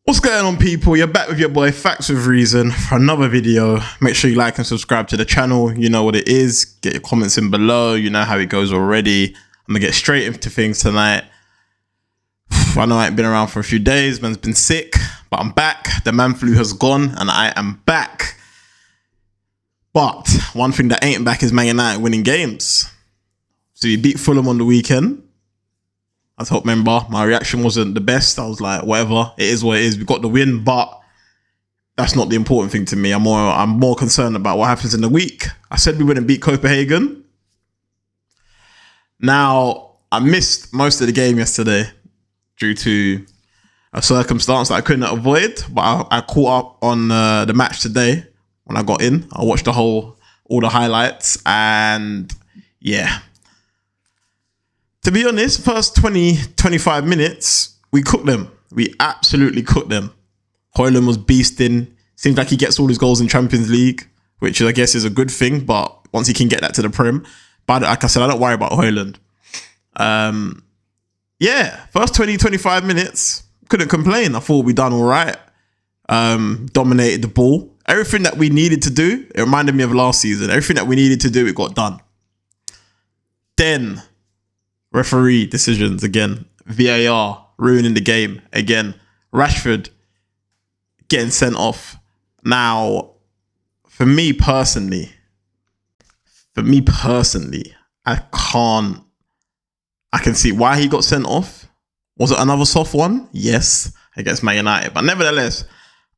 What's going on, people? You're back with your boy Facts with Reason for another video. Make sure you like and subscribe to the channel. You know what it is. Get your comments in below. You know how it goes already. I'm gonna get straight into things tonight. I know I ain't been around for a few days. Man's been sick, but I'm back. The man flu has gone and I am back. But one thing that ain't back is Man United winning games. So you beat Fulham on the weekend. As a top member, my reaction wasn't the best. I was like, whatever, it is what it is. We got the win, but that's not the important thing to me. I'm more concerned about what happens in the week. I said we wouldn't beat Copenhagen. Now, I missed most of the game yesterday due to a circumstance that I couldn't avoid, but I caught up on the match today when I got in. I watched all the highlights, and yeah. To be honest, first 20-25 minutes, we cooked them. We absolutely cooked them. Højlund was beasting. Seems like he gets all his goals in Champions League, which I guess is a good thing, but once he can get that to the Prem. But like I said, I don't worry about Højlund. Yeah, first 20-25 minutes, couldn't complain. I thought we done all right. Dominated the ball. Everything that we needed to do, it reminded me of last season. Everything that we needed to do, it got done. Then referee decisions again. VAR ruining the game again. Rashford getting sent off. Now, for me personally, I can see why he got sent off. Was it another soft one? Yes, against Man United. But nevertheless,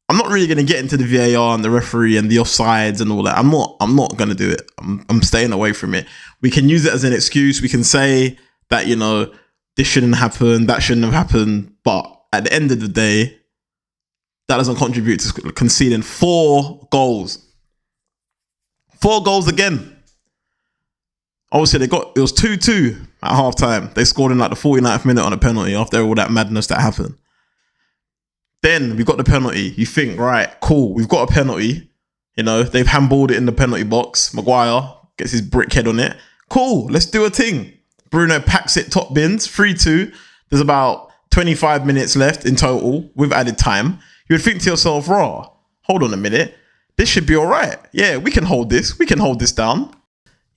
I'm not really going to get into the VAR and the referee and the offsides and all that. I'm not going to do it. I'm staying away from it. We can use it as an excuse. We can say that, you know, this shouldn't happen, that shouldn't have happened. But at the end of the day, that doesn't contribute to conceding 4 goals. 4 goals again. Obviously, it was 2-2 at halftime. They scored in like the 49th minute on a penalty after all that madness that happened. Then we got the penalty. You think, right, cool, we've got a penalty. You know, they've handballed it in the penalty box. Maguire gets his brick head on it. Cool, let's do a thing. Bruno packs it top bins, 3-2. There's about 25 minutes left in total with added time. You would think to yourself, raw, hold on a minute. This should be all right. Yeah, we can hold this. We can hold this down.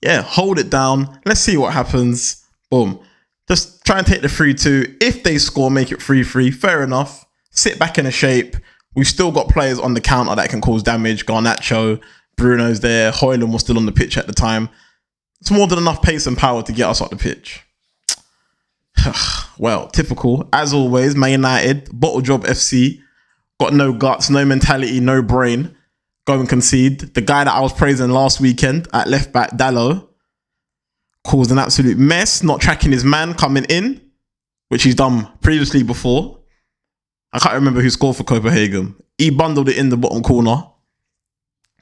Yeah, hold it down. Let's see what happens. Boom. Just try and take the 3-2. If they score, make it 3-3. Fair enough. Sit back in a shape. We've still got players on the counter that can cause damage. Garnacho, Bruno's there. Højlund was still on the pitch at the time. It's more than enough pace and power to get us off the pitch. Well, typical. As always, Man United, bottle job FC. Got no guts, no mentality, no brain. Go and concede. The guy that I was praising last weekend at left back, Dalot, caused an absolute mess. Not tracking his man coming in, which he's done previously before. I can't remember who scored for Copenhagen. He bundled it in the bottom corner.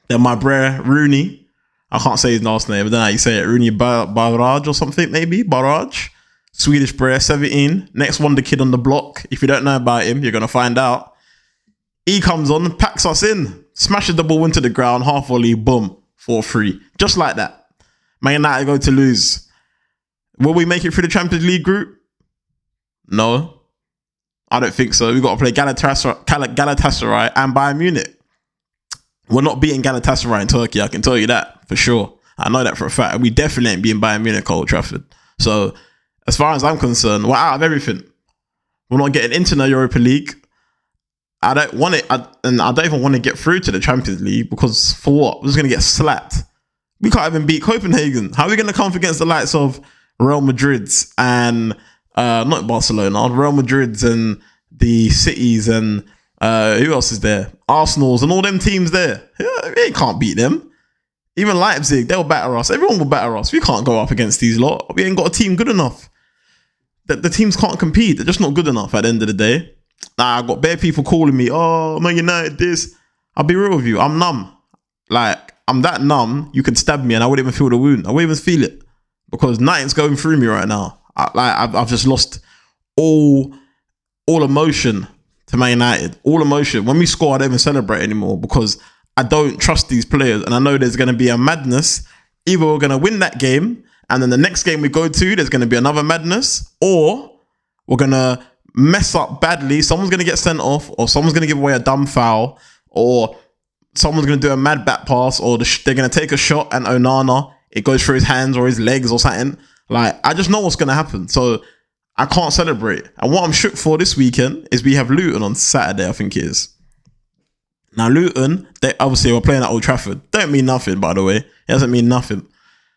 Then my brer, Rooney. I can't say his last name, but then how you say it. Rooney Barrage or something, maybe. Barrage. Swedish brer, 17. Next wonder kid on the block. If you don't know about him, you're going to find out. He comes on, packs us in. Smashes the ball into the ground. Half volley, boom. 4-3. Just like that. Man United go to lose. Will we make it through the Champions League group? No. I don't think so. We've got to play Galatasaray and Bayern Munich. We're not beating Galatasaray in Turkey, I can tell you that for sure. I know that for a fact. We definitely ain't beating Bayern Munich at Old Trafford. So, as far as I'm concerned, we're out of everything. We're not getting into the Europa League. I don't want it, and I don't even want to get through to the Champions League because for what? We're just going to get slapped. We can't even beat Copenhagen. How are we going to come up against the likes of Real Madrid's and not Barcelona, Real Madrid's and the Cities and who else is there? Arsenal's and all them teams there. We can't beat them. Even Leipzig, they'll batter us. Everyone will batter us. We can't go up against these lot. We ain't got a team good enough. The teams can't compete. They're just not good enough at the end of the day. Nah, I got bare people calling me, oh, Man United this. I'll be real with you. I'm numb. Like, I'm that numb, you could stab me and I wouldn't even feel the wound. I wouldn't even feel it. Because nothing's going through me right now. I've just lost all emotion to Man United. All emotion. When we score, I don't even celebrate anymore because I don't trust these players. And I know there's going to be a madness. Either we're going to win that game and then the next game we go to, there's going to be another madness, or we're going to mess up badly, someone's going to get sent off, or someone's going to give away a dumb foul, or someone's going to do a mad back pass, or they're going to take a shot and Onana, it goes through his hands or his legs or something. Like, I just know what's going to happen. So I can't celebrate. And what I'm shook for this weekend is we have Luton on Saturday, I think it is. Now, Luton, they obviously were playing at Old Trafford. Don't mean nothing, by the way. It doesn't mean nothing.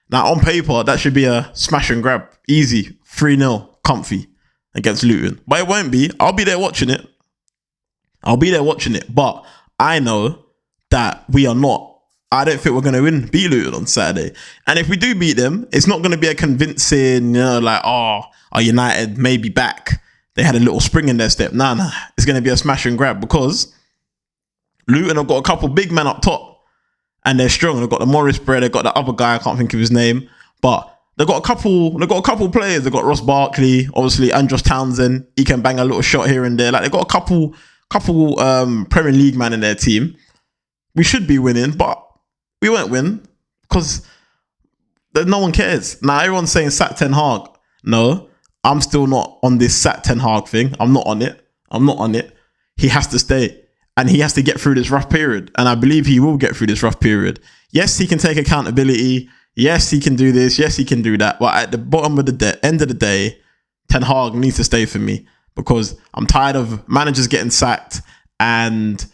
Now, on paper, that should be a smash and grab. Easy. 3-0. Comfy. Against Luton. But it won't be. I'll be there watching it. But I know that we are not. I don't think we're going to beat Luton on Saturday. And if we do beat them, it's not going to be a convincing, like, our United may be back. They had a little spring in their step. Nah. It's going to be a smash and grab because Luton have got a couple big men up top and they're strong. They've got the Morris bro, they've got the other guy, I can't think of his name, but they've got a couple players. They've got Ross Barkley, obviously Andros Townsend. He can bang a little shot here and there. Like, they've got a couple Premier League man in their team. We should be winning, but we won't win because no one cares. Now, everyone's saying sack Ten Hag. No, I'm still not on this sack Ten Hag thing. I'm not on it. He has to stay. And he has to get through this rough period. And I believe he will get through this rough period. Yes, he can take accountability. Yes, he can do this. Yes, he can do that. But at the bottom of the end of the day, Ten Hag needs to stay for me because I'm tired of managers getting sacked and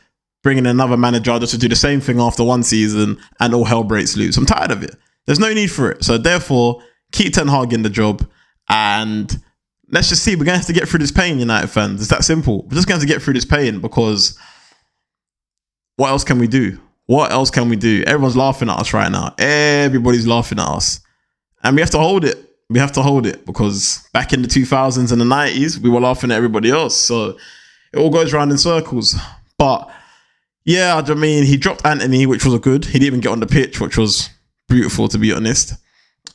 bringing another manager just to do the same thing after one season and all hell breaks loose. I'm tired of it. There's no need for it. So therefore, keep Ten Hag in the job and let's just see. We're going to have to get through this pain, United fans. It's that simple. We're just going to have to get through this pain because what else can we do? Everyone's laughing at us right now. Everybody's laughing at us. And we have to hold it. Because back in the 2000s and the 90s, we were laughing at everybody else. So it all goes round in circles. But yeah, I mean, he dropped Anthony, which was good. He didn't even get on the pitch, which was beautiful, to be honest.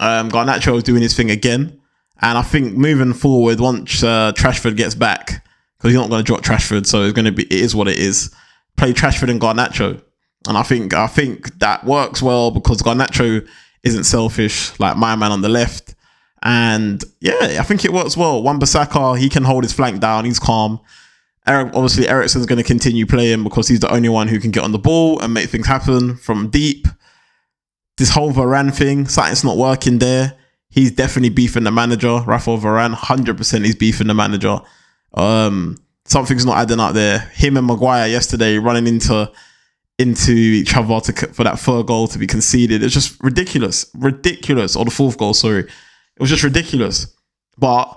Garnacho was doing his thing again. And I think moving forward, once Rashford gets back, because he's not going to drop Rashford, so it is what it is. Play Rashford and Garnacho. And I think that works well because Garnacho isn't selfish like my man on the left. And yeah, I think it works well. Wan-Bissaka, he can hold his flank down. He's calm. Obviously, Eriksen's going to continue playing because he's the only one who can get on the ball and make things happen from deep. This whole Varane thing, something's not working there. He's definitely beefing the manager. Rafael Varane, 100% he's beefing the manager. Something's not adding up there. Him and Maguire yesterday running into each other for that third goal to be conceded. It's just ridiculous. Or the fourth goal, sorry. It was just ridiculous. But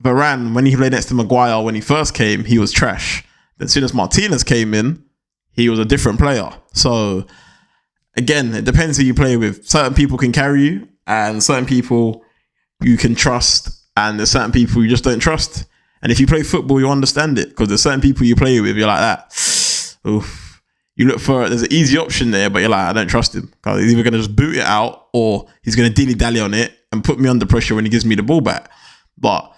Varane, when he played next to Maguire, when he first came, he was trash. Then as soon as Martinez came in, he was a different player. So again, it depends who you play with. Certain people can carry you and certain people you can trust and there's certain people you just don't trust. And if you play football, you understand it because there's certain people you play with, you're like that. Oof. You look for, there's an easy option there, but you're like, I don't trust him because he's either going to just boot it out or he's going to dilly-dally on it and put me under pressure when he gives me the ball back. But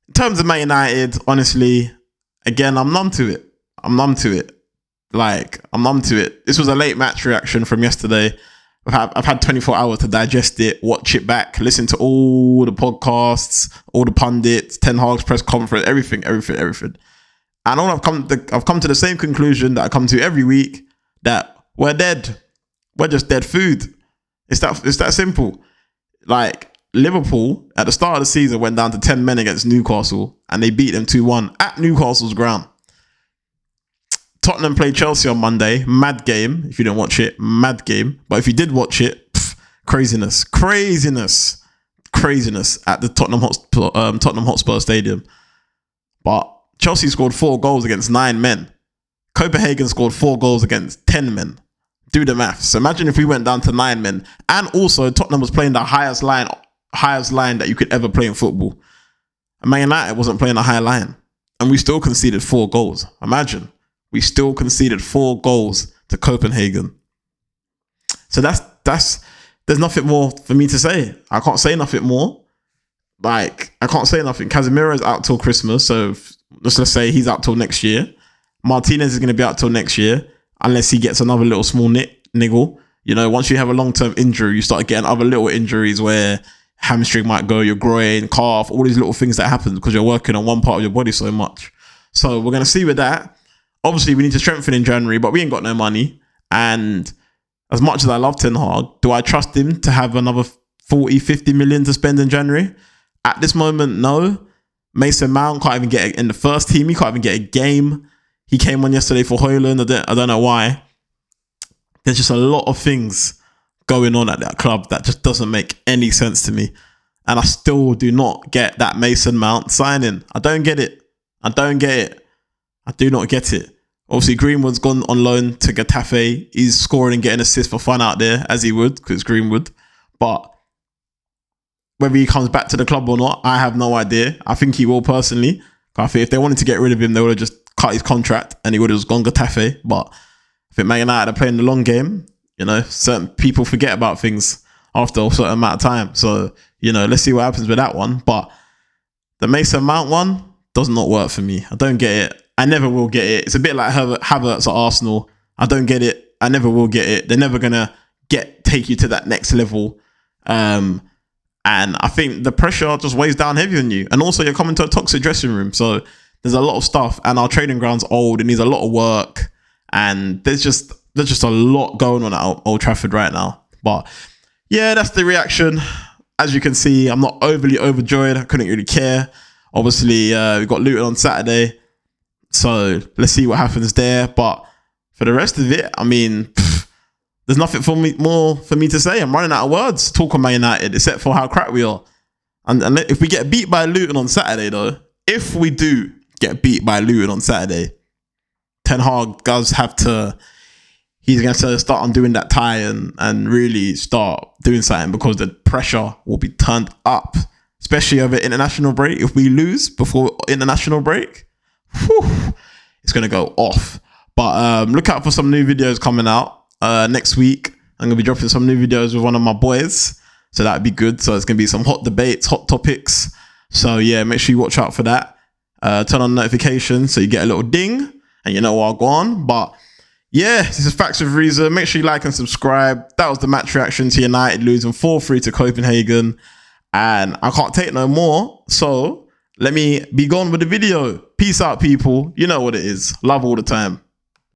in terms of Man United, honestly, again, I'm numb to it. I'm numb to it. This was a late match reaction from yesterday. I've had 24 hours to digest it, watch it back, listen to all the podcasts, all the pundits, Ten Hag's press conference, everything. And I've come to the same conclusion that I come to every week, that we're dead. We're just dead food. It's that simple. Like, Liverpool at the start of the season went down to 10 men against Newcastle and they beat them 2-1 at Newcastle's ground. Tottenham played Chelsea on Monday. Mad game. If you didn't watch it, mad game. But if you did watch it, craziness at the Tottenham Hotspur Stadium. But Chelsea scored 4 goals against 9 men. Copenhagen scored 4 goals against 10 men. Do the maths. So imagine if we went down to 9 men. And also, Tottenham was playing the highest line that you could ever play in football. And Man United wasn't playing a high line. And we still conceded 4 goals. Imagine. We still conceded 4 goals to Copenhagen. So there's nothing more for me to say. I can't say nothing more. I can't say nothing. Casemiro's out till Christmas. So let's say he's out till next year. Martinez is going to be out till next year. Unless he gets another little small niggle. You know, once you have a long-term injury, you start getting other little injuries where hamstring might go, your groin, calf, all these little things that happen because you're working on one part of your body so much. So we're going to see with that. Obviously, we need to strengthen in January, but we ain't got no money. And as much as I love Ten Hag, do I trust him to have another 40, 50 million to spend in January? At this moment, no. Mason Mount can't even get in the first team. He can't even get a game. He came on yesterday for Højlund. I don't know why. There's just a lot of things going on at that club that just doesn't make any sense to me. And I still do not get that Mason Mount signing. I don't get it. I do not get it. Obviously, Greenwood's gone on loan to Getafe. He's scoring and getting assists for fun out there, as he would, because it's Greenwood. But whether he comes back to the club or not, I have no idea. I think he will personally. I think if they wanted to get rid of him, they would have just cut his contract and he would have just gone Getafe. But I think Man United are playing the long game. You know, certain people forget about things after a certain amount of time. So, you know, let's see what happens with that one. But the Mason Mount one does not work for me. I don't get it. I never will get it. It's a bit like Havertz at Arsenal. I don't get it. I never will get it. They're never going to take you to that next level. And I think the pressure just weighs down heavy on you. And also you're coming to a toxic dressing room. So there's a lot of stuff. And our training ground's old. It needs a lot of work. And there's just a lot going on at Old Trafford right now. But yeah, that's the reaction. As you can see, I'm not overly overjoyed. I couldn't really care. Obviously, we've got Luton on Saturday. So let's see what happens there. But for the rest of it, I mean, there's nothing more for me to say. I'm running out of words to talk on Man United, except for how crap we are. And if we get beat by Luton on Saturday, though, if we do get beat by Luton on Saturday, Ten Hag does have to... He's going to start undoing that tie and really start doing something, because the pressure will be turned up, especially over international break. If we lose before international break, it's going to go off. But look out for some new videos coming out next week. I'm going to be dropping some new videos with one of my boys. So that'd be good. So it's going to be some hot debates, hot topics. So yeah, make sure you watch out for that. Turn on notifications so you get a little ding and you know what I'll go on. But yeah, this is Facts with Reason. Make sure you like and subscribe. That was the match reaction to United losing 4-3 to Copenhagen. And I can't take no more. So let me be gone with the video. Peace out, people. You know what it is. Love all the time.